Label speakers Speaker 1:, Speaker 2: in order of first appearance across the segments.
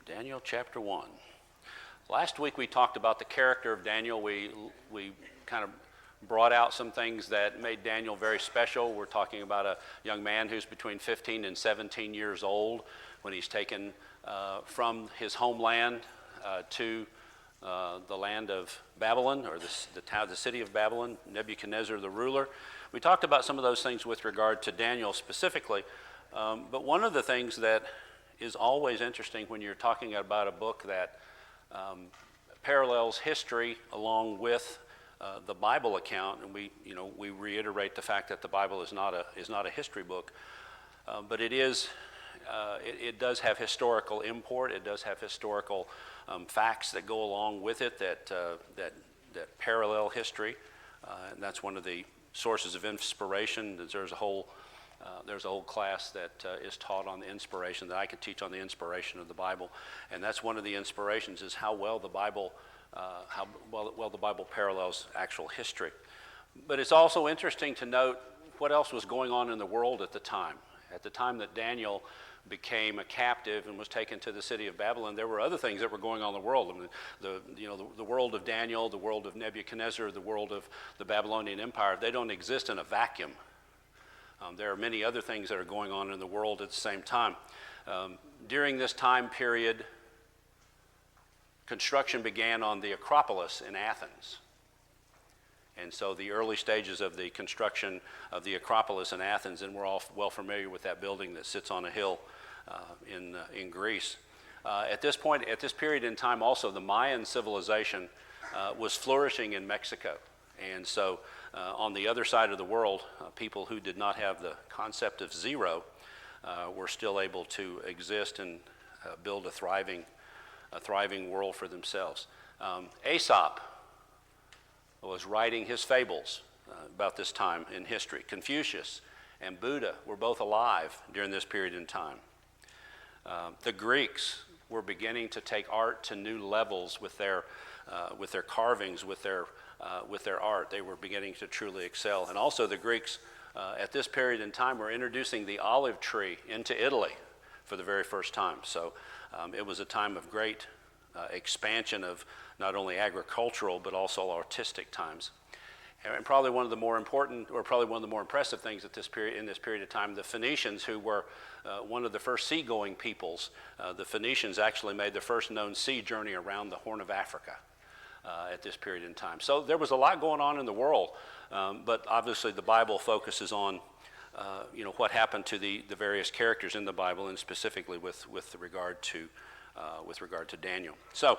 Speaker 1: Daniel chapter 1. Last week we talked about the character of Daniel. We kind of brought out some things that made Daniel very special. We're talking about a young man who's between 15 and 17 years old when he's taken from his homeland to the land of Babylon, or the city of Babylon, Nebuchadnezzar the ruler. We talked about some of those things with regard to Daniel specifically, but one of the things that is always interesting when you're talking about a book that parallels history along with the Bible account, and we reiterate the fact that the Bible is not a history book, but it is. It does have historical import. It does have historical facts that go along with it that parallel history, and that's one of the sources of inspiration. There's a whole class that is taught on the inspiration, that I could teach on the inspiration of the Bible, and that's one of the inspirations, is how well the Bible the Bible parallels actual history. But it's also interesting to note what else was going on in the world at the time. At the time that Daniel became a captive and was taken to the city of Babylon, there were other things that were going on in the world. I mean, the world of Daniel, the world of Nebuchadnezzar, the world of the Babylonian Empire, they don't exist in a vacuum. There are many other things that are going on in the world at the same time. During this time period, construction began on the Acropolis in Athens. And so the early stages of the construction of the Acropolis in Athens, and we're all well familiar with that building that sits on a hill in Greece. At this period in time also, the Mayan civilization was flourishing in Mexico. And so on the other side of the world, people who did not have the concept of zero were still able to exist and build a thriving world for themselves. Aesop was writing his fables about this time in history. Confucius and Buddha were both alive during this period in time. The Greeks were beginning to take art to new levels with their carvings, with their art. They were beginning to truly excel. And also the Greeks at this period in time were introducing the olive tree into Italy for the very first time. So it was a time of great expansion of not only agricultural but also artistic times. And probably one of the more important, or probably one of the more impressive things in this period of time, the Phoenicians, who were one of the first seagoing peoples. The Phoenicians actually made the first known sea journey around the Horn of Africa at this period in time. So there was a lot going on in the world, but obviously the Bible focuses on what happened to the various characters in the Bible, and specifically with regard to Daniel. So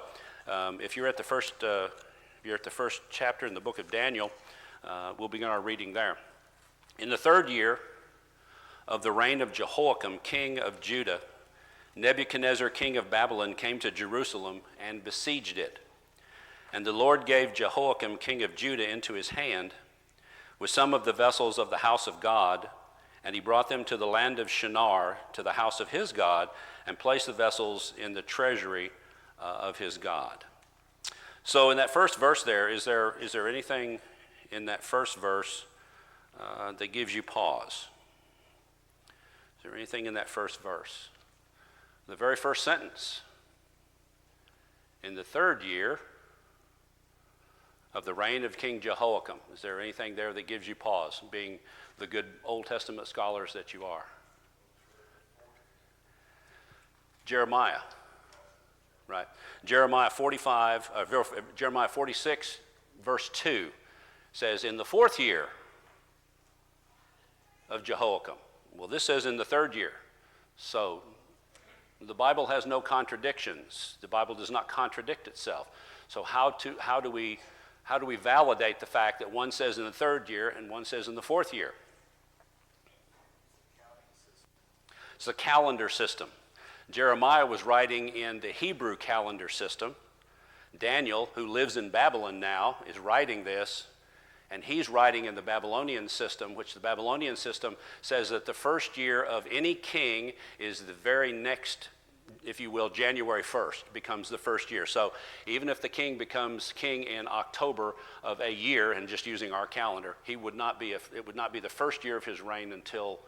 Speaker 1: if you're at the first chapter in the book of Daniel, we'll begin our reading there. In the third year of the reign of Jehoiakim, king of Judah, Nebuchadnezzar, king of Babylon, came to Jerusalem and besieged it. And the Lord gave Jehoiakim, king of Judah, into his hand with some of the vessels of the house of God, and he brought them to the land of Shinar, to the house of his God, and placed the vessels in the treasury of his God. So in that first verse there, is there anything in that first verse that gives you pause? Is there anything in that first verse? The very first sentence. In the third year of the reign of King Jehoiakim, is there anything there that gives you pause, being the good Old Testament scholars that you are? Jeremiah, right? Jeremiah 46, verse 2 says, in the fourth year of Jehoiakim. Well, this says in the third year. So the Bible has no contradictions. The Bible does not contradict itself. So how do we validate the fact that one says in the third year and one says in the fourth year? It's a calendar system. Jeremiah was writing in the Hebrew calendar system. Daniel, who lives in Babylon now, is writing this, and he's writing in the Babylonian system, which the Babylonian system says that the first year of any king is the very next, if you will, January 1st becomes the first year. So even if the king becomes king in October of a year, and just using our calendar, it would not be the first year of his reign until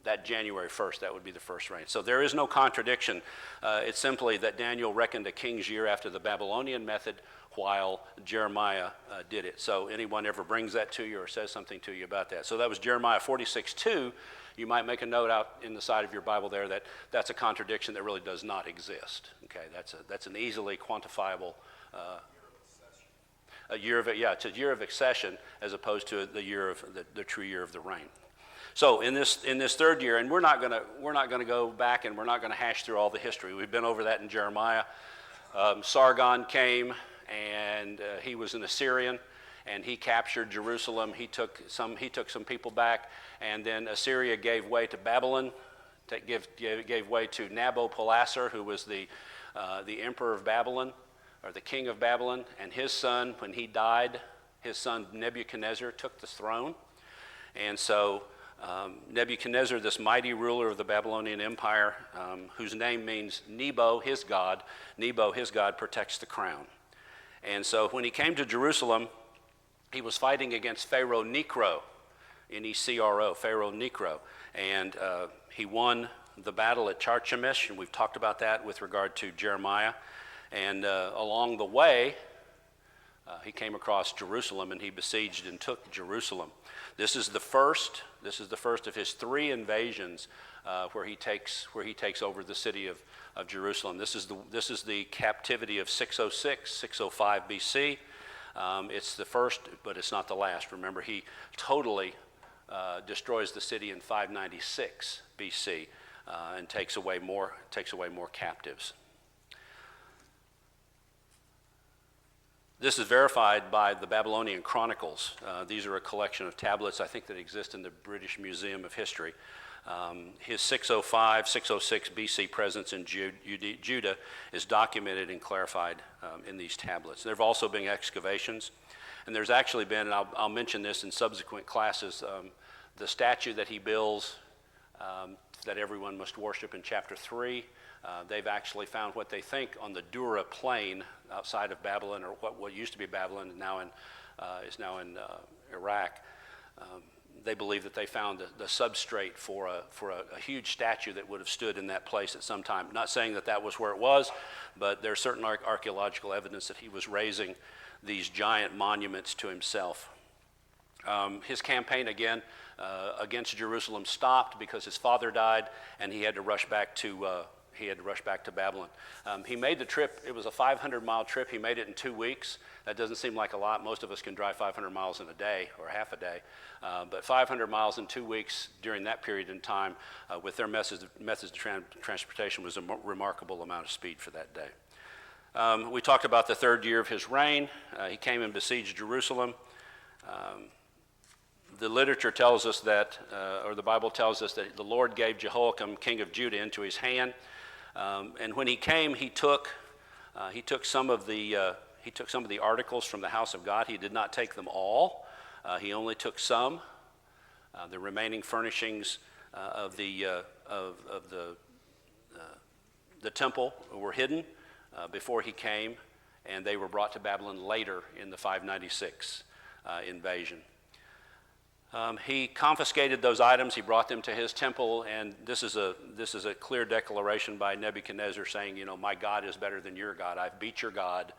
Speaker 1: that January 1st, that would be the first reign. So there is no contradiction. It's simply that Daniel reckoned a king's year after the Babylonian method, while Jeremiah did it. So anyone ever brings that to you or says something to you about that. So that was Jeremiah 46:2. You might make a note out in the side of your Bible there that that's a contradiction that really does not exist. Okay, that's an easily quantifiable a year of it. Yeah, it's a year of accession as opposed to the year of the true year of the reign. So in this third year, and we're not gonna go back and we're not gonna hash through all the history. We've been over that in Jeremiah. Sargon came, and he was an Assyrian, and he captured Jerusalem. He took some people back, and then Assyria gave way to Babylon, gave way to Nabopolassar, who was the emperor of Babylon, or the king of Babylon, and his son, when he died, his son Nebuchadnezzar took the throne. And so Nebuchadnezzar, this mighty ruler of the Babylonian Empire, whose name means Nebo, his god protects the crown. And so when he came to Jerusalem, he was fighting against Pharaoh Necro, N-E-C-R-O, Pharaoh Necro. And he won the battle at Carchemish, and we've talked about that with regard to Jeremiah. And along the way, he came across Jerusalem, and he besieged and took Jerusalem. This is the first of his 3 invasions where he takes over the city of Jerusalem. This is the captivity of 606, 605 BC. It's the first, but it's not the last. Remember, he totally destroys the city in 596 BC and takes away more captives. This is verified by the Babylonian Chronicles. These are a collection of tablets, I think, that exist in the British Museum of History. His 605, 606 BC presence in Judah is documented and clarified in these tablets. There have also been excavations, and there's actually been, and I'll mention this in subsequent classes, the statue that he builds that everyone must worship in chapter 3. They've actually found what they think on the Dura plain outside of Babylon, or what used to be Babylon, and is now in Iraq. They believe that they found the substrate for a huge statue that would have stood in that place at some time. Not saying that was where it was, but there's certain archaeological evidence that he was raising these giant monuments to himself. His campaign against Jerusalem stopped because his father died, and he had to rush back to Babylon. He made the trip. It was a 500-mile trip. He made it in 2 weeks. That doesn't seem like a lot. Most of us can drive 500 miles in a day or half a day. But 500 miles in 2 weeks during that period in time with their methods of transportation was a remarkable amount of speed for that day. We talked about the third year of his reign. He came and besieged Jerusalem. The literature tells us that, or the Bible tells us that the Lord gave Jehoiakim, king of Judah, into his hand. And when he came, he took some of the articles from the house of God. He did not take them all. He only took some. The remaining furnishings of the temple were hidden before he came, and they were brought to Babylon later in the 596 invasion. He confiscated those items. He brought them to his temple, and this is a clear declaration by Nebuchadnezzar saying, my God is better than your God. I've beat your God.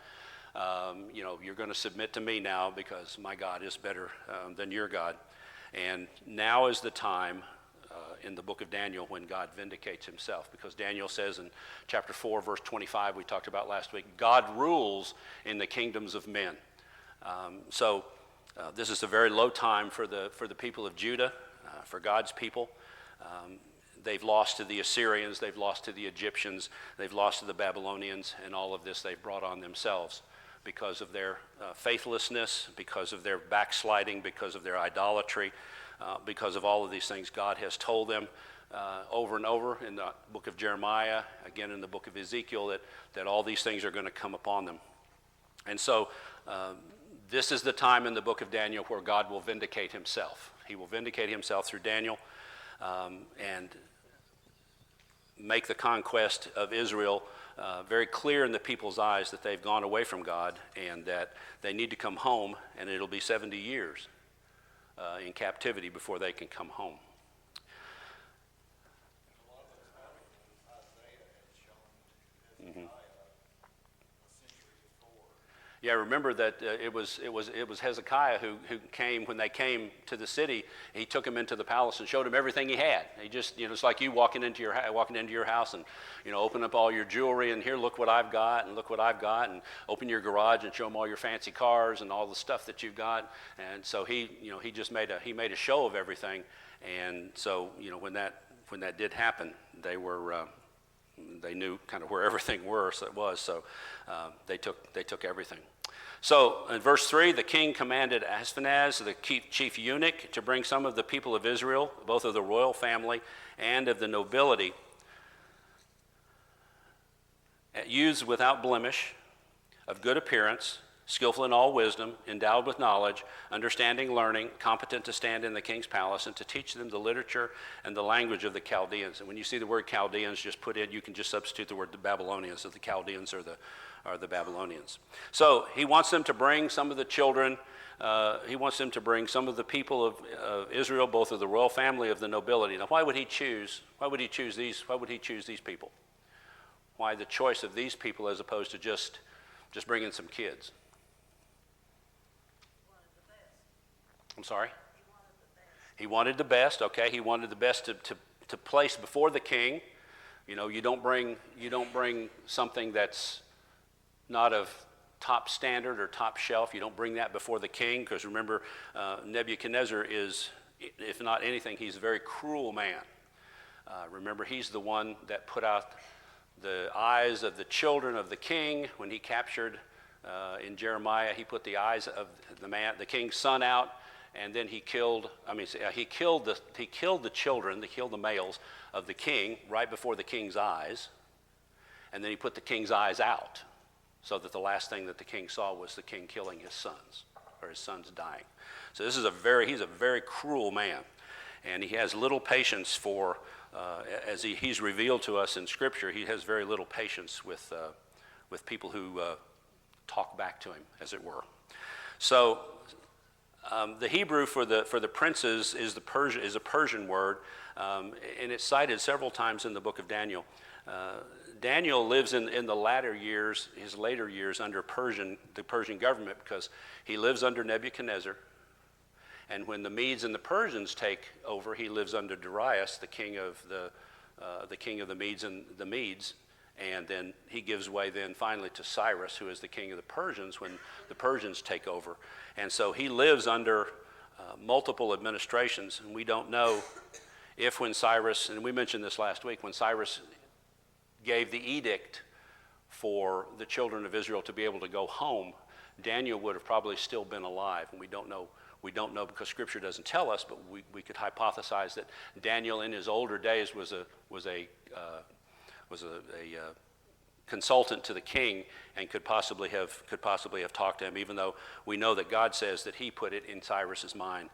Speaker 1: You're going to submit to me now because my God is better than your God. And now is the time in the book of Daniel when God vindicates himself, because Daniel says in chapter 4, verse 25, we talked about last week, God rules in the kingdoms of men. This is a very low time for the people of Judah, for God's people. They've lost to the Assyrians, they've lost to the Egyptians, they've lost to the Babylonians, and all of this they've brought on themselves because of their faithlessness, because of their backsliding, because of their idolatry, because of all of these things. God has told them over and over in the book of Jeremiah, again in the book of Ezekiel, that all these things are going to come upon them. And so this is the time in the book of Daniel where God will vindicate himself. He will vindicate himself through Daniel and make the conquest of Israel very clear in the people's eyes that they've gone away from God and that they need to come home, and it'll be 70 years in captivity before they can come home. Yeah, remember that it was Hezekiah who came when they came to the city. He took him into the palace and showed him everything he had. He just, it's like you walking into your house and, open up all your jewelry and here, look what I've got and look what I've got, and open your garage and show him all your fancy cars and all the stuff that you've got. And so he just made a show of everything. And so, when that did happen, they knew kind of where everything was. So they took everything. So in verse 3, the king commanded Ashpenaz, the chief eunuch, to bring some of the people of Israel, both of the royal family and of the nobility, youths without blemish, of good appearance, skillful in all wisdom, endowed with knowledge, understanding, learning, competent to stand in the king's palace, and to teach them the literature and the language of the Chaldeans. And when you see the word Chaldeans, you can just substitute the word the Babylonians, so the Chaldeans are the Babylonians. So he wants them to bring some of the children. He wants them to bring some of the people of Israel, both of the royal family of the nobility. Now, why would he choose these people? Why the choice of these people as opposed to just bringing some kids? I'm sorry? He wanted the best. Okay, he wanted the best to place before the king. You don't bring something that's not of top standard or top shelf. You don't bring that before the king, because remember, Nebuchadnezzar is, if not anything, he's a very cruel man. Remember, he's the one that put out the eyes of the children of the king when he captured in Jeremiah. He put the eyes of the king's son out, and then he killed the children, he killed the males of the king right before the king's eyes, and then he put the king's eyes out, so that the last thing that the king saw was the king killing his sons, or his sons dying. So he's a very cruel man, and he has little patience for. As he's revealed to us in Scripture, he has very little patience with people who talk back to him, as it were. So the Hebrew for the princes is a Persian word, and it's cited several times in the book of Daniel. Daniel lives in the latter years, his later years, under the Persian government, because he lives under Nebuchadnezzar. And when the Medes and the Persians take over, he lives under Darius, the king of the Medes and the Medes, and then he gives way then finally to Cyrus, who is the king of the Persians when the Persians take over. And so he lives under multiple administrations, and we don't know if when Cyrus, and we mentioned this last week, when Cyrus gave the edict for the children of Israel to be able to go home, Daniel would have probably still been alive, and we don't know because Scripture doesn't tell us, but we could hypothesize that Daniel in his older days was a consultant to the king and could possibly have talked to him, even though we know that God says that he put it in Cyrus's mind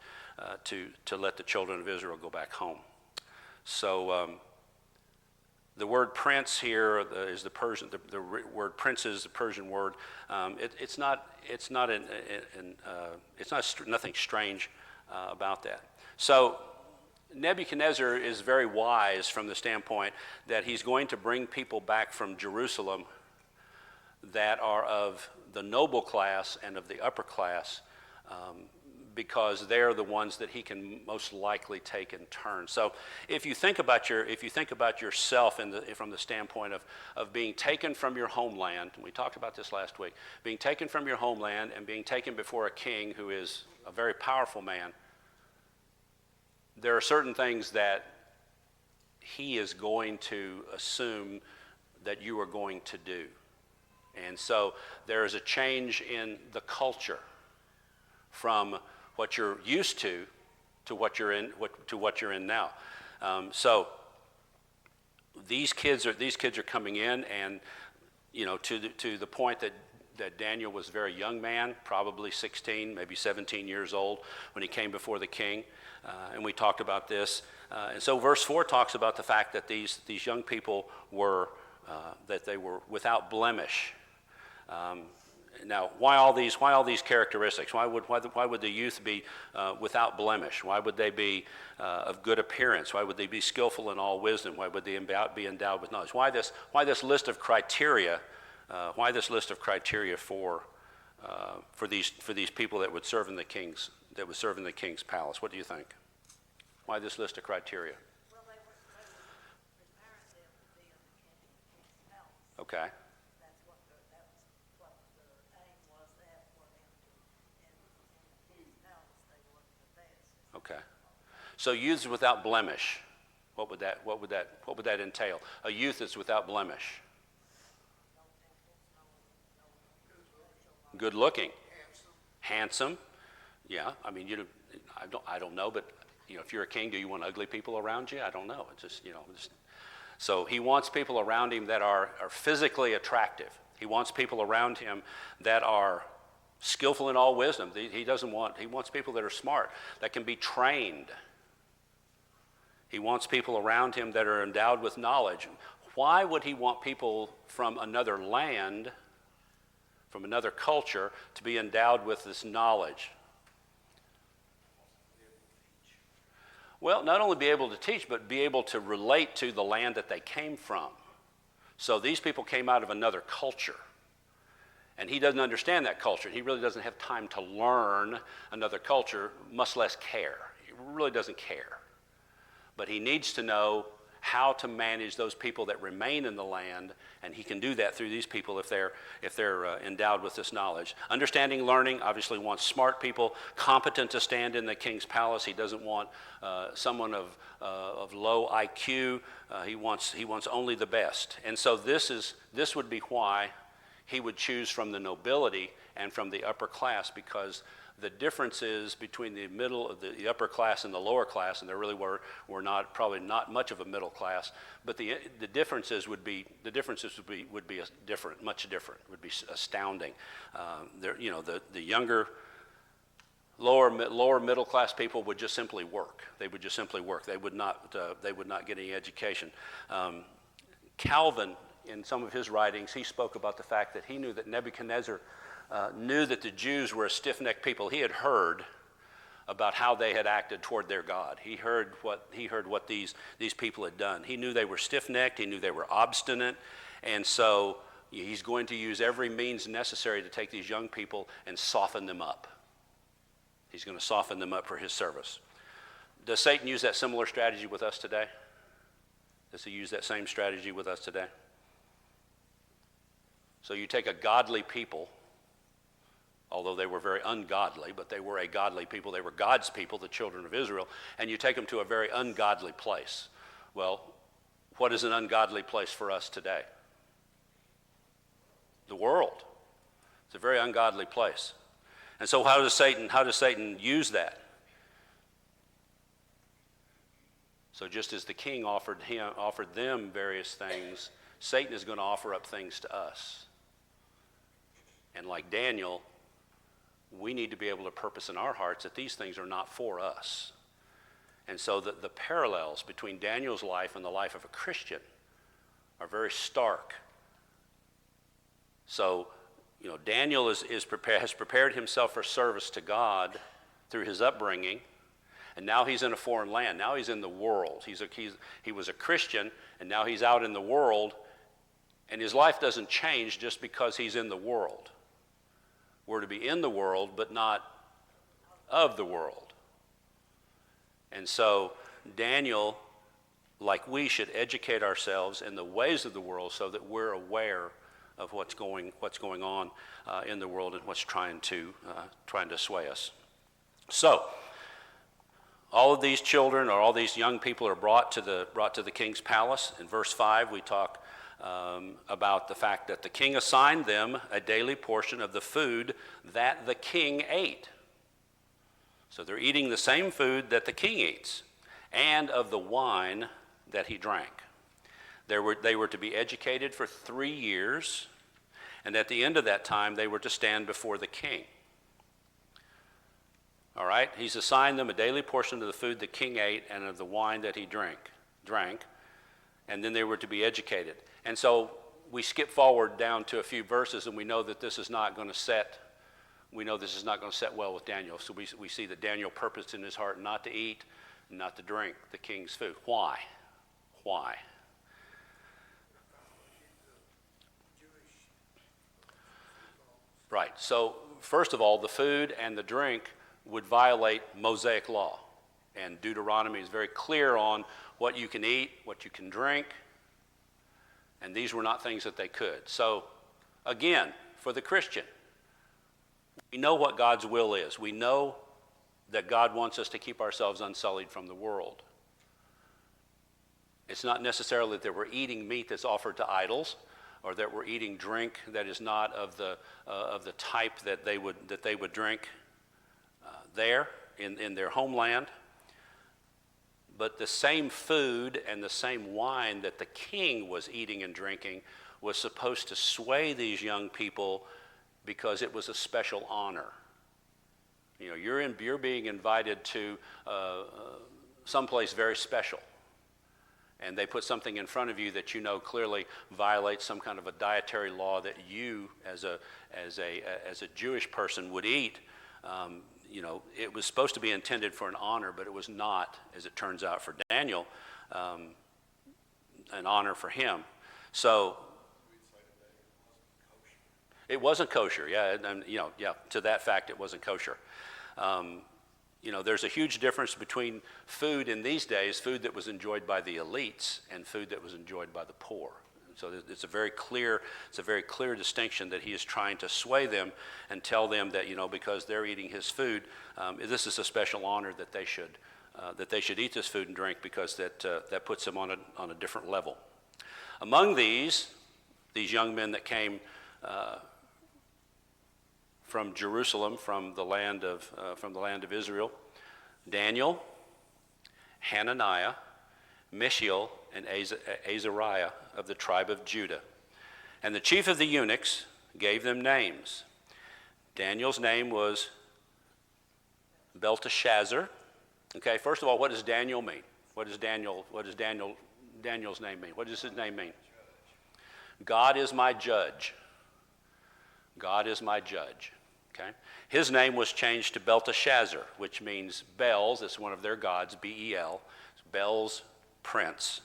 Speaker 1: to let the children of Israel go back home. So the word prince here is the Persian. The word prince is the Persian word. It's nothing strange about that. So Nebuchadnezzar is very wise from the standpoint that he's going to bring people back from Jerusalem that are of the noble class and of the upper class, because they're the ones that he can most likely take in turn. So if you think about yourself from the standpoint of being taken from your homeland, and we talked about this last week, being taken from your homeland and being taken before a king who is a very powerful man, there are certain things that he is going to assume that you are going to do. And so there is a change in the culture from what you're used to what you're in now. So these kids are coming in, and to the point that Daniel was a very young man, probably 16, maybe 17 years old when he came before the king, and we talked about this. And so verse 4 talks about the fact that these young people were without blemish. Now, why all these characteristics? Why would the youth be without blemish? Why would they be of good appearance? Why would they be skillful in all wisdom? Why would they be endowed with knowledge? Why this list of criteria? Why this list of criteria for for these people that would serve in the king's palace? What do you think? Why this list of criteria?
Speaker 2: Well, they were preparing them to be in the king's palace.
Speaker 1: Okay.
Speaker 2: That was what the aim was that for them to, in the king's palace, they were the best.
Speaker 1: Okay. So youths without blemish, what would that entail? A youth that's without blemish. Good looking. Handsome. Yeah. I mean, I don't know, but if you're a king, do you want ugly people around you? I don't know. It's just, So he wants people around him that are physically attractive. He wants people around him that are skillful in all wisdom. He wants people that are smart, that can be trained. He wants people around him that are endowed with knowledge. Why would he want people from another land, from another culture, to be endowed with this knowledge? Well, not only be able to teach, but be able to relate to the land that they came from. So these people came out of another culture. And he doesn't understand that culture. He really doesn't have time to learn another culture, much less care. He really doesn't care. But he needs to know how to manage those people that remain in the land, and he can do that through these people if they're endowed with this knowledge. Understanding learning, obviously wants smart people, competent to stand in the king's palace. He doesn't want someone of low IQ. He wants only the best. And so this would be why he would choose from the nobility and from the upper class, because the differences between the upper class and the lower class, and there really were probably not much of a middle class, but the differences would be much different, would be astounding. The younger lower middle class people would just simply work. They would just simply work. They would not get any education. Calvin, in some of his writings, he spoke about the fact that he knew that Nebuchadnezzar knew that the Jews were a stiff-necked people. He had heard about how they had acted toward their God. He heard what these people had done. He knew they were stiff-necked. He knew they were obstinate, and so he's going to use every means necessary to take these young people and soften them up. He's going to soften them up for his service. Does Satan use that similar strategy with us today? Does he use that same strategy with us today? So you take a godly people, although they were very ungodly, but they were a godly people. They were God's people, the children of Israel, and you take them to a very ungodly place. Well, what is an ungodly place for us today? The world. It's a very ungodly place. And so how does Satan use that? So just as the king offered them various things, Satan is going to offer up things to us. And like Daniel, we need to be able to purpose in our hearts that these things are not for us. And so the parallels between Daniel's life and the life of a Christian are very stark. So, Daniel has prepared himself for service to God through his upbringing, and now he's in a foreign land. Now he's in the world. He was a Christian, and now he's out in the world, and his life doesn't change just because he's in the world. We're to be in the world, but not of the world. And so Daniel, like we, should educate ourselves in the ways of the world so that we're aware of what's going on in the world and what's trying to sway us. So, all of these children or all these young people are brought to the king's palace. In verse 5, we talk about the fact that the king assigned them a daily portion of the food that the king ate. So they're eating the same food that the king eats, and of the wine that he drank. They were to be educated for 3 years, and at the end of that time, they were to stand before the king. All right? He's assigned them a daily portion of the food the king ate and of the wine that he drank, and then they were to be educated. And so we skip forward down to a few verses, and we know that this is not going to set well with Daniel. So we see that Daniel purposed in his heart not to eat, not to drink the king's food. Why? Right. So first of all, the food and the drink would violate Mosaic law. And Deuteronomy is very clear on what you can eat, what you can drink, and these were not things that they could. So, again, for the Christian, we know what God's will is. We know that God wants us to keep ourselves unsullied from the world. It's not necessarily that we're eating meat that's offered to idols, or that we're eating drink that is not of the type that they would drink there in their homeland. But the same food and the same wine that the king was eating and drinking was supposed to sway these young people because it was a special honor. You know, you're being invited to someplace very special, and they put something in front of you that you know clearly violates some kind of a dietary law that you, as a Jewish person, would eat. You know, it was supposed to be intended for an honor, but it was not, as it turns out, for Daniel, an honor for him. So it wasn't kosher, yeah, and to that fact, it wasn't kosher. You know, there's a huge difference between food in these days, food that was enjoyed by the elites, and food that was enjoyed by the poor. So it's a very clear distinction that he is trying to sway them and tell them that, you know, because they're eating his food, this is a special honor that they should eat this food and drink, because that puts them on a different level. Among these young men that came from Jerusalem, from the land of Israel, Daniel, Hananiah, Mishael, and Azariah of the tribe of Judah. And the chief of the eunuchs gave them names. Daniel's name was Belteshazzar. Okay, first of all, what does Daniel mean? What does Daniel's name mean? What does his name mean? God is my judge. God is my judge. Okay? His name was changed to Belteshazzar, which means bells. It's one of their gods, B-E-L. Bells, prince.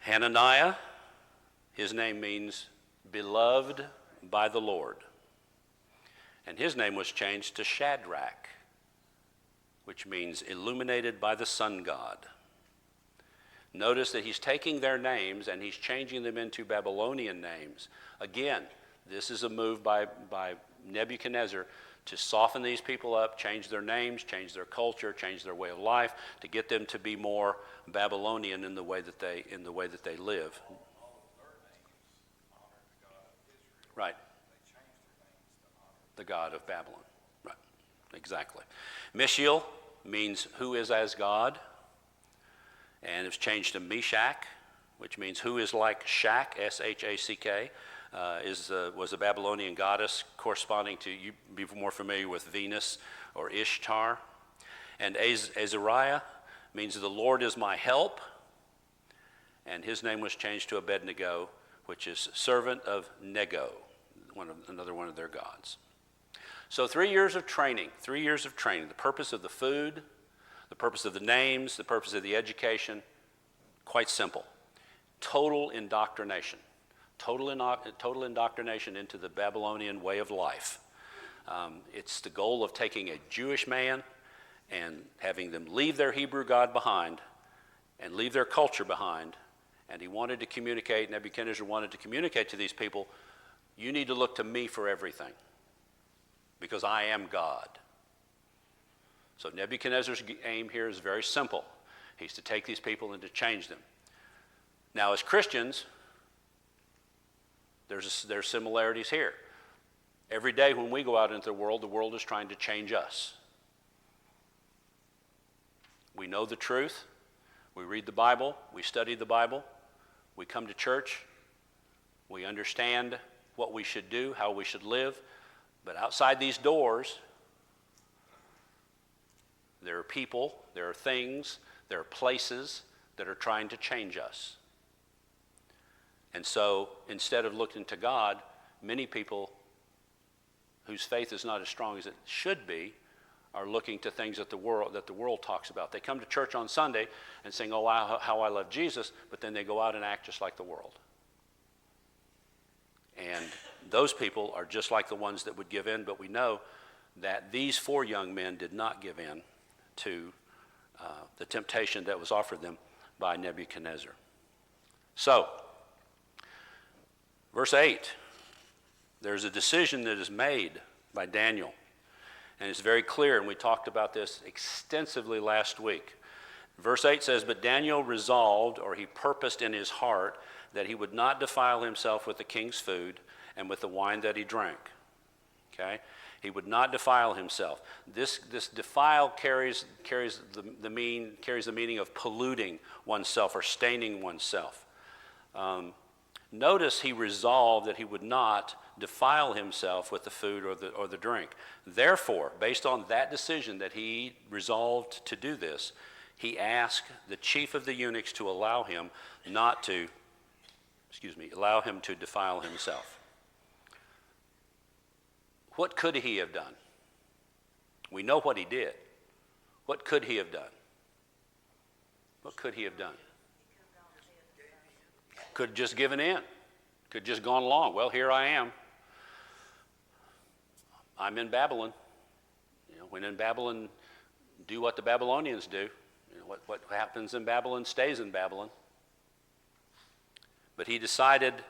Speaker 1: Hananiah, his name means beloved by the Lord. And his name was changed to Shadrach, which means illuminated by the sun god. Notice that he's taking their names and he's changing them into Babylonian names. Again, this is a move by Nebuchadnezzar to soften these people up, change their names, change their culture, change their way of life, to get them to be more Babylonian in the way that they live. Right. The God of Babylon. Right. Exactly. Mishael means who is as God, and it's changed to Meshach, which means who is like Shak, S-H-A-C-K. Was a Babylonian goddess corresponding to, you be more familiar with Venus or Ishtar. And Azariah means the Lord is my help, and his name was changed to Abednego, which is servant of Nego, another one of their gods. So 3 years of training, the purpose of the food, the purpose of the names, the purpose of the education, quite simple. Total indoctrination. Total indoctrination into the Babylonian way of life. It's the goal of taking a Jewish man and having them leave their Hebrew God behind and leave their culture behind. And Nebuchadnezzar wanted to communicate to these people, you need to look to me for everything, because I am God. So Nebuchadnezzar's aim here is very simple. He's to take these people and to change them. Now, as Christians, there's similarities here. Every day when we go out into the world is trying to change us. We know the truth. We read the Bible. We study the Bible. We come to church. We understand what we should do, how we should live. But outside these doors, there are people, there are things, there are places that are trying to change us. And so, instead of looking to God, many people whose faith is not as strong as it should be are looking to things that the world talks about. They come to church on Sunday and sing, "Oh, how I love Jesus," but then they go out and act just like the world. And those people are just like the ones that would give in, but we know that these 4 young men did not give in to the temptation that was offered them by Nebuchadnezzar. So, verse 8, there's a decision that is made by Daniel, and it's very clear, and we talked about this extensively last week. Verse 8 says, "But Daniel resolved," or he purposed in his heart, "that he would not defile himself with the king's food and with the wine that he drank." Okay? He would not defile himself. This defile carries the meaning of polluting oneself or staining oneself. Notice he resolved that he would not defile himself with the food or the drink. Therefore, based on that decision that he resolved to do this, he asked the chief of the eunuchs to allow him to defile himself. What could he have done? We know what he did. What could he have done? What could he have done? Could have just given in. Could have just gone along. Well, here I am. I'm in Babylon. When in Babylon, do what the Babylonians do. What happens in Babylon stays in Babylon. But he decided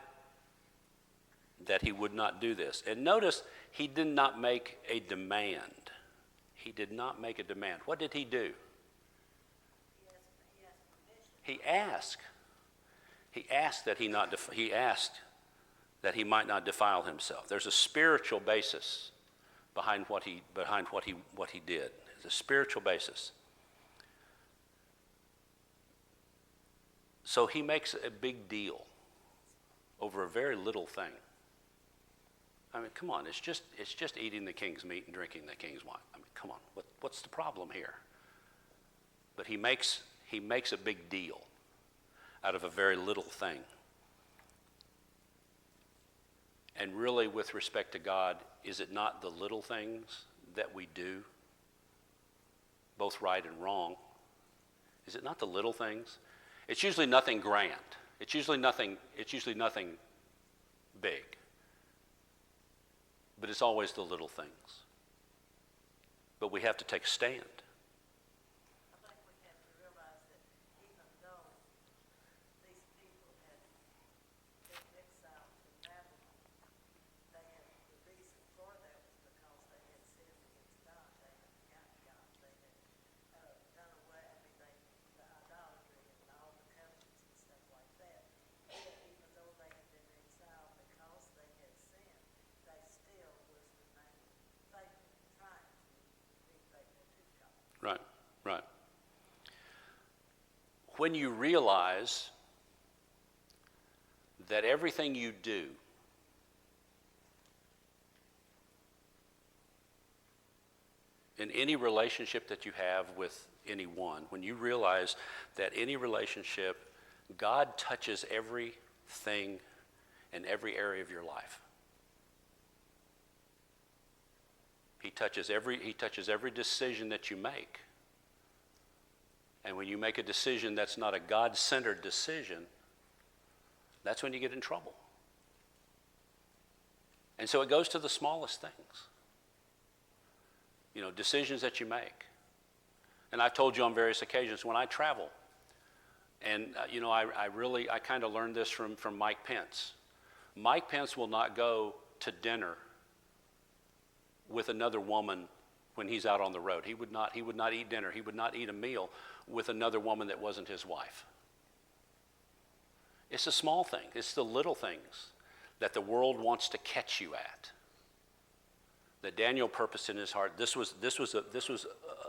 Speaker 1: that he would not do this. And notice, he did not make a demand. He did not make a demand. What did he do? He asked. He asked that he might not defile himself. There's a spiritual basis behind what he did. There's a spiritual basis. So he makes a big deal over a very little thing. I mean, come on, it's just eating the king's meat and drinking the king's wine. I mean, come on, what's the problem here? But he makes a big deal out of a very little thing. And really, with respect to God, is it not the little things that we do, both right and wrong? Is it not the little things? It's usually nothing grand. It's usually nothing big. But it's always the little things. But we have to take a stand.
Speaker 2: I think we have to realize that even though these people had been exiled to Babylon, they had, the reason for that was because they had sinned against God. They had forgotten God. They had done away, the idolatry and all the covenants and stuff like that. Yet, even though they had been exiled because they had sinned, they still was remaining faithful, trying to be faithful to God.
Speaker 1: Right, right. When you realize that everything you do in any relationship that you have with anyone, when you realize that any relationship, God touches everything in every area of your life. He touches every decision that you make. And when you make a decision that's not a God-centered decision, that's when you get in trouble. And so it goes to the smallest things. Decisions that you make. And I've told you on various occasions when I travel, and I kind of learned this from Mike Pence. Mike Pence will not go to dinner with another woman when he's out on the road. He would not eat dinner. He would not eat a meal with another woman that wasn't his wife. It's the small thing. It's the little things that the world wants to catch you at. That Daniel purposed in his heart. This was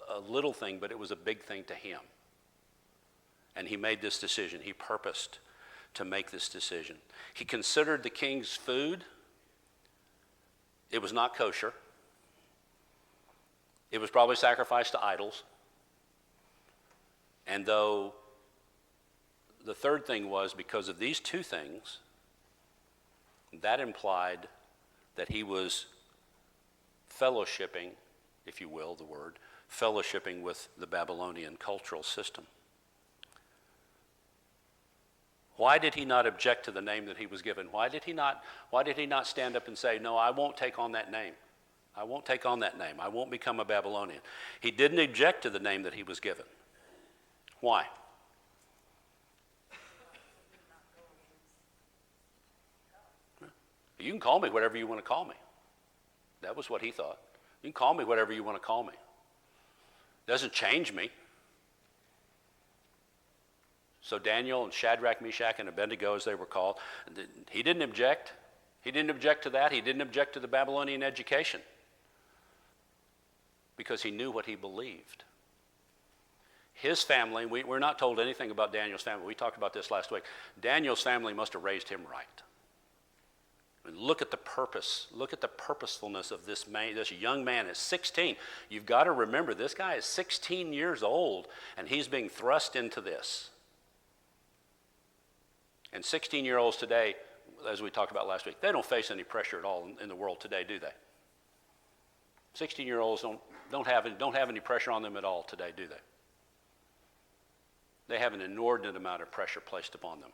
Speaker 1: a little thing, but it was a big thing to him. And he made this decision. He purposed to make this decision. He considered the king's food. It was not kosher. It was probably sacrificed to idols. And though the third thing was because of these two things, that implied that he was fellowshipping, if you will, the word, fellowshipping with the Babylonian cultural system. Why did he not object to the name that he was given? Why did he not stand up and say, no, I won't take on that name. I won't take on that name. I won't become a Babylonian. He didn't object to the name that he was given. Why? You can call me whatever you want to call me. That was what he thought. You can call me whatever you want to call me. It doesn't change me. So Daniel and Shadrach, Meshach, and Abednego, as they were called, he didn't object. He didn't object to that. He didn't object to the Babylonian education because he knew what he believed. His family, we're not told anything about Daniel's family. We talked about this last week. Daniel's family must have raised him right. I mean, look at the purpose. Look at the purposefulness of this man, this young man at 16. You've got to remember, this guy is 16 years old, and he's being thrust into this. And 16-year-olds today, as we talked about last week, they don't face any pressure at all in the world today, do they? 16-year-olds don't have any pressure on them at all today, do they? They have an inordinate amount of pressure placed upon them.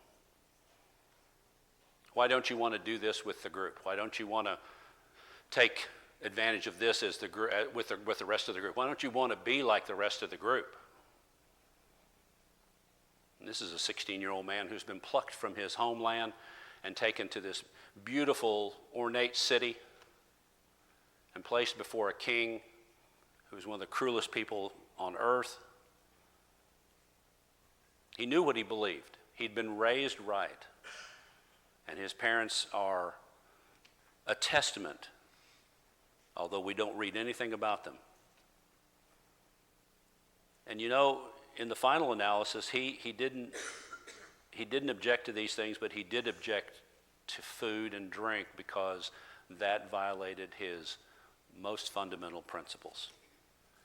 Speaker 1: Why don't you want to do this with the group? Why don't you want to take advantage of this as with the rest of the group? Why don't you want to be like the rest of the group? And this is a 16-year-old man who's been plucked from his homeland and taken to this beautiful, ornate city and placed before a king who's one of the cruelest people on earth. He knew what he believed. He'd been raised right. And his parents are a testament, although we don't read anything about them. And you know, in the final analysis, he didn't object to these things, but he did object to food and drink because that violated his most fundamental principles.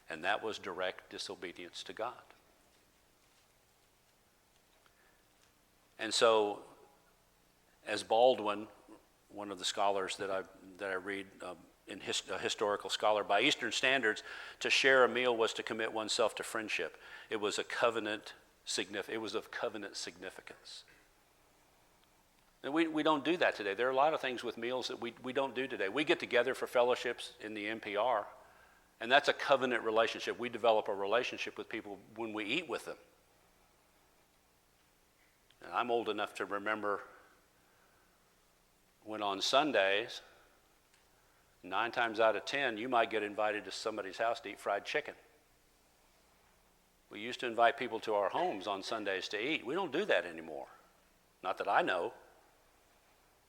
Speaker 1: And that was direct disobedience to God. And so, as Baldwin, one of the scholars that I read, a historical scholar, by Eastern standards, to share a meal was to commit oneself to friendship. It was of covenant significance. And we don't do that today. There are a lot of things with meals that we don't do today. We get together for fellowships in the NPR, and that's a covenant relationship. We develop a relationship with people when we eat with them. And I'm old enough to remember when on Sundays, 9 times out of 10, you might get invited to somebody's house to eat fried chicken. We used to invite people to our homes on Sundays to eat. We don't do that anymore. Not that I know.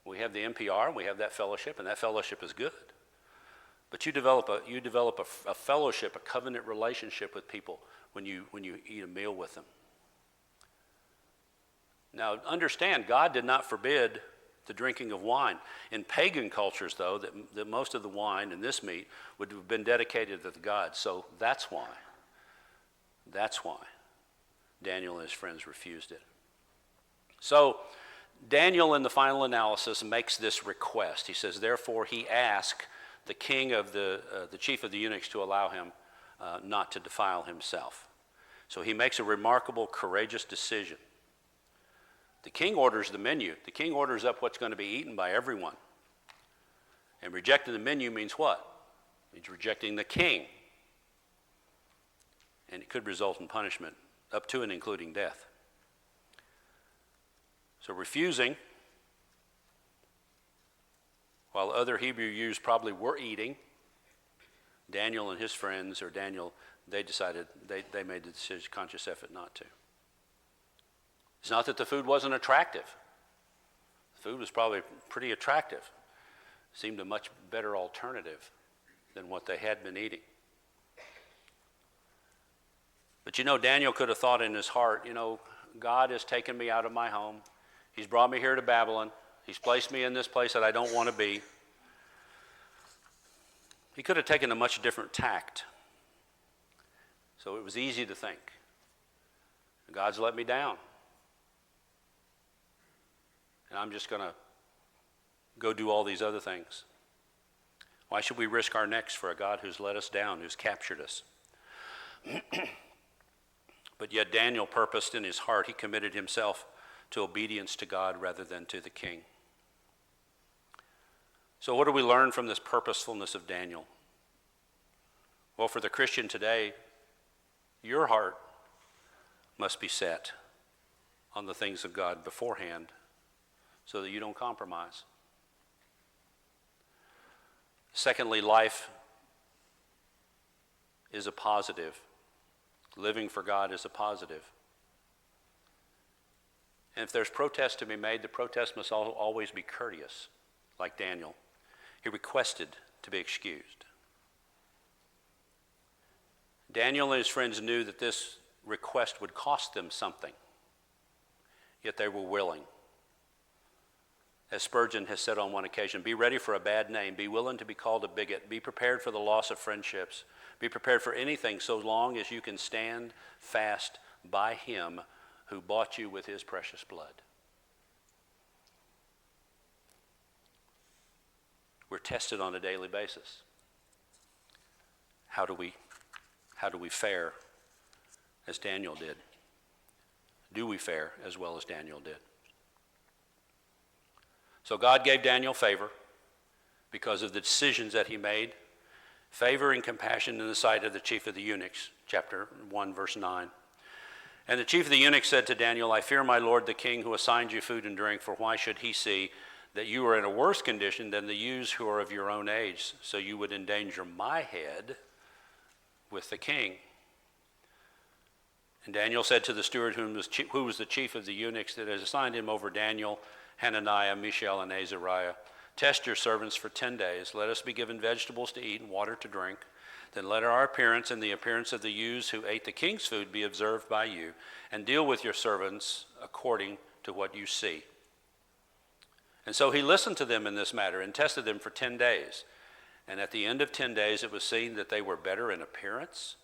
Speaker 1: We have the NPR, and we have that fellowship, and that fellowship is good. But you develop a fellowship, a covenant relationship with people when you eat a meal with them. Now, understand, God did not forbid the drinking of wine. In pagan cultures, though, that most of the wine and this meat would have been dedicated to the gods. So that's why Daniel and his friends refused it. So Daniel, in the final analysis, makes this request. He says, therefore, he asked the king of the chief of the eunuchs to allow him not to defile himself. So he makes a remarkable, courageous decision. The king orders the menu. The king orders up what's going to be eaten by everyone. And rejecting the menu means what? It means rejecting the king. And it could result in punishment, up to and including death. So refusing, while other Hebrew youths probably were eating, Daniel and his friends, they decided, they made the decision, conscious effort not to. It's not that the food wasn't attractive. The food was probably pretty attractive. Seemed a much better alternative than what they had been eating. But you know, Daniel could have thought in his heart, God has taken me out of my home. He's brought me here to Babylon. He's placed me in this place that I don't want to be. He could have taken a much different tact. So it was easy to think, God's let me down. And I'm just going to go do all these other things. Why should we risk our necks for a God who's let us down, who's captured us? But yet Daniel purposed in his heart, he committed himself to obedience to God rather than to the king. So what do we learn from this purposefulness of Daniel? Well, for the Christian today, your heart must be set on the things of God beforehand so that you don't compromise. Secondly, life is a positive. Living for God is a positive. And if there's protest to be made, the protest must always be courteous, like Daniel. He requested to be excused. Daniel and his friends knew that this request would cost them something, yet they were willing. As Spurgeon has said on one occasion, be ready for a bad name, be willing to be called a bigot, be prepared for the loss of friendships, be prepared for anything so long as you can stand fast by him who bought you with his precious blood. We're tested on a daily basis. How do we fare as Daniel did? Do we fare as well as Daniel did? So God gave Daniel favor because of the decisions that he made. Favor and compassion in the sight of the chief of the eunuchs, chapter 1, verse 9. And the chief of the eunuchs said to Daniel, I fear my lord the king who assigned you food and drink, for why should he see that you are in a worse condition than the youths who are of your own age, so you would endanger my head with the king? And Daniel said to the steward, who was the chief of the eunuchs that had assigned him over Daniel, Hananiah, Mishael, and Azariah, test your servants for 10 days. Let us be given vegetables to eat and water to drink. Then let our appearance and the appearance of the youths who ate the king's food be observed by you, and deal with your servants according to what you see. And so he listened to them in this matter and tested them for 10 days. And at the end of 10 days, it was seen that they were better in appearance.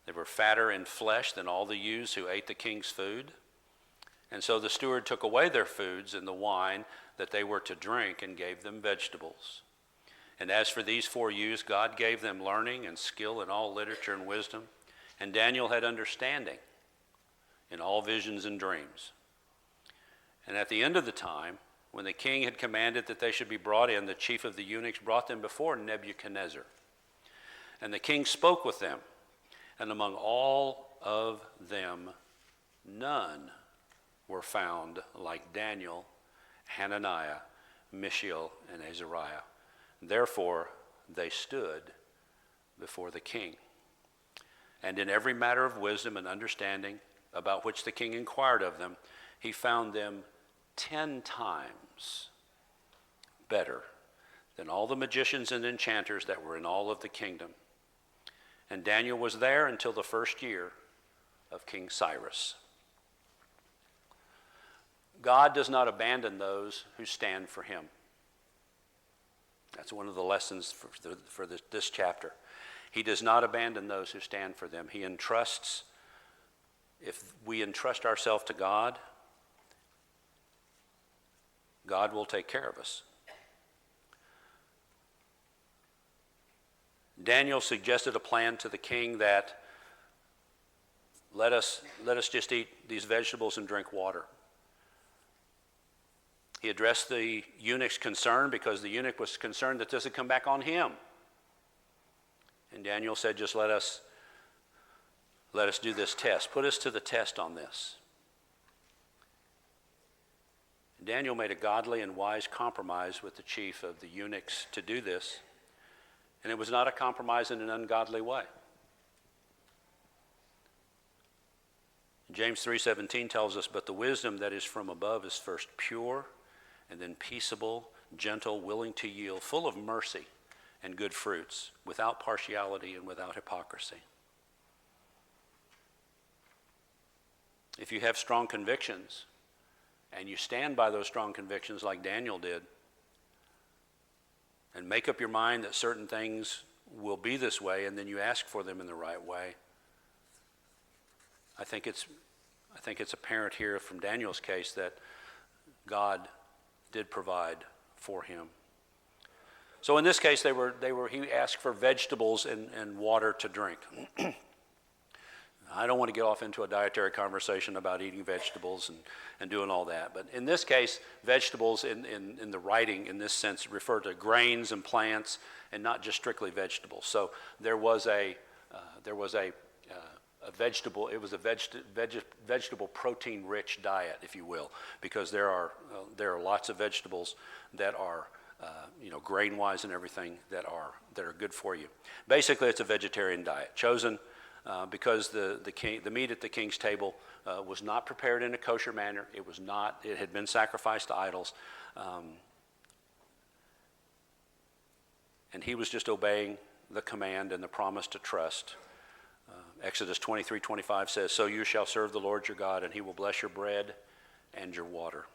Speaker 1: They were fatter in flesh than all the youths who ate the king's food. And so the steward took away their foods and the wine that they were to drink and gave them vegetables. And as for these 4 youths, God gave them learning and skill in all literature and wisdom. And Daniel had understanding in all visions and dreams. And at the end of the time, when the king had commanded that they should be brought in, the chief of the eunuchs brought them before Nebuchadnezzar. And the king spoke with them, and among all of them, none were found like Daniel, Hananiah, Mishael, and Azariah. Therefore, they stood before the king. And in every matter of wisdom and understanding about which the king inquired of them, he found them 10 times better than all the magicians and enchanters that were in all of the kingdom. And Daniel was there until the first year of King Cyrus. God does not abandon those who stand for him. That's one of the lessons for this chapter. He does not abandon those who stand for them. He entrusts, if we entrust ourselves to God, God will take care of us. Daniel suggested a plan to the king that let us just eat these vegetables and drink water. He addressed the eunuch's concern because the eunuch was concerned that this would come back on him. And Daniel said, just let us do this test. Put us to the test on this. Daniel made a godly and wise compromise with the chief of the eunuchs to do this. And it was not a compromise in an ungodly way. James 3:17 tells us, but the wisdom that is from above is first pure, and then peaceable, gentle, willing to yield, full of mercy and good fruits, without partiality and without hypocrisy. If you have strong convictions, and you stand by those strong convictions like Daniel did, and make up your mind that certain things will be this way, and then you ask for them in the right way, I think it's apparent here from Daniel's case that God did provide for him. So in this case, he asked for vegetables and water to drink. I don't want to get off into a dietary conversation about eating vegetables and doing all that. But in this case, vegetables in the writing in this sense refer to grains and plants and not just strictly vegetables. So there was a vegetable, it was a vegetable protein-rich diet, if you will, because there are lots of vegetables that are grain-wise and everything that are good for you. Basically, it's a vegetarian diet chosen because the meat at the king's table was not prepared in a kosher manner. It had been sacrificed to idols, and he was just obeying the command and the promise to trust. Exodus 23:25 says, "So you shall serve the Lord your God, and he will bless your bread and your water."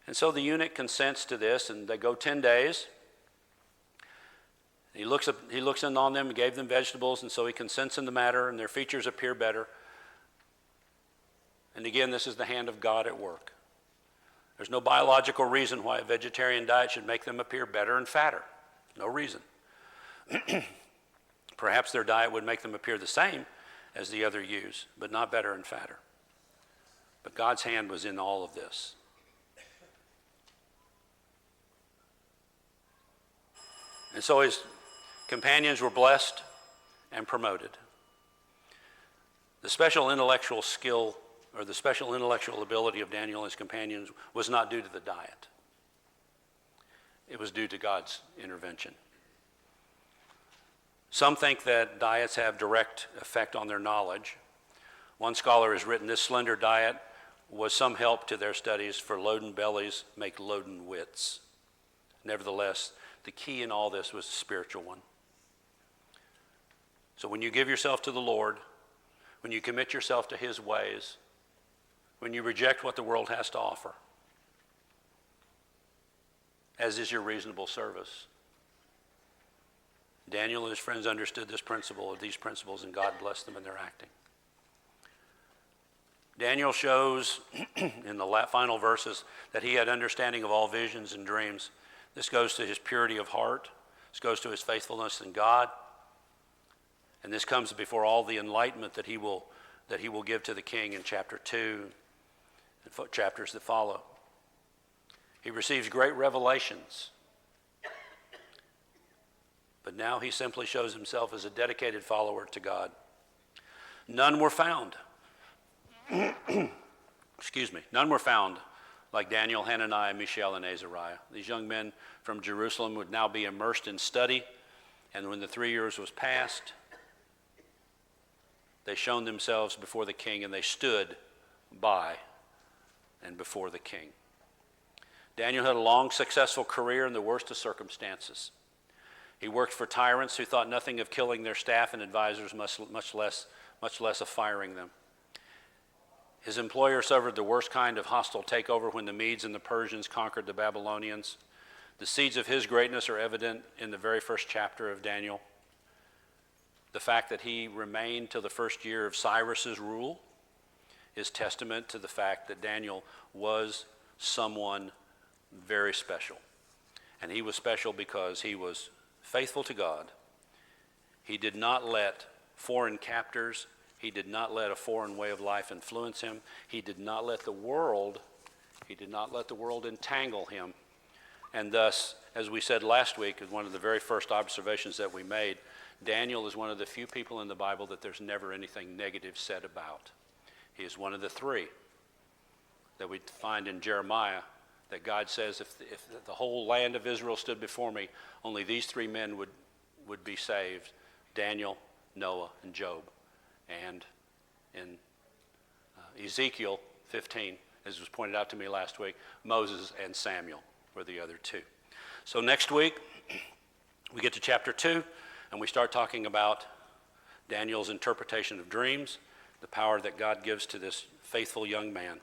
Speaker 1: And so the eunuch consents to this, and they go 10 days. He looks in on them and gave them vegetables, and so he consents in the matter, and their features appear better. And again, this is the hand of God at work. There's no biological reason why a vegetarian diet should make them appear better and fatter. No reason. Perhaps their diet would make them appear the same as the other ewes, but not better and fatter. But God's hand was in all of this. And so his companions were blessed and promoted. The special intellectual skill or the special intellectual ability of Daniel and his companions was not due to the diet. It was due to God's intervention. Some think that diets have direct effect on their knowledge. One scholar has written, this slender diet was some help to their studies, for loaden bellies make loaden wits. Nevertheless, the key in all this was a spiritual one. So when you give yourself to the Lord, when you commit yourself to his ways, when you reject what the world has to offer, as is your reasonable service, Daniel and his friends understood these principles, and God blessed them in their acting. Daniel shows in the final verses that he had understanding of all visions and dreams. This goes to his purity of heart. This goes to his faithfulness in God. And this comes before all the enlightenment that he will give to the king in chapter 2 and chapters that follow. He receives great revelations. But now he simply shows himself as a dedicated follower to God. None were found. None were found like Daniel, Hananiah, Mishael, and Azariah. These young men from Jerusalem would now be immersed in study, and when the 3 years was past, they shone themselves before the king, and they stood by and before the king. Daniel had a long, successful career in the worst of circumstances. He worked for tyrants who thought nothing of killing their staff and advisors, much less of firing them. His employer suffered the worst kind of hostile takeover when the Medes and the Persians conquered the Babylonians. The seeds of his greatness are evident in the very first chapter of Daniel. The fact that he remained till the first year of Cyrus's rule is testament to the fact that Daniel was someone very special. And he was special because he was faithful to God. He did not let foreign captors, he did not let a foreign way of life influence him. He did not let the world entangle him. And thus, as we said last week, one of the very first observations that we made, Daniel is one of the few people in the Bible that there's never anything negative said about. He is one of the three that we find in Jeremiah that God says, if the whole land of Israel stood before me, only these three men would be saved: Daniel, Noah, and Job. And in Ezekiel 15, as was pointed out to me last week, Moses and Samuel were the other two. So next week, we get to chapter 2, and we start talking about Daniel's interpretation of dreams, the power that God gives to this faithful young man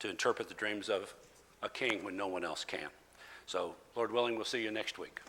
Speaker 1: to interpret the dreams of a king when no one else can. So, Lord willing, we'll see you next week.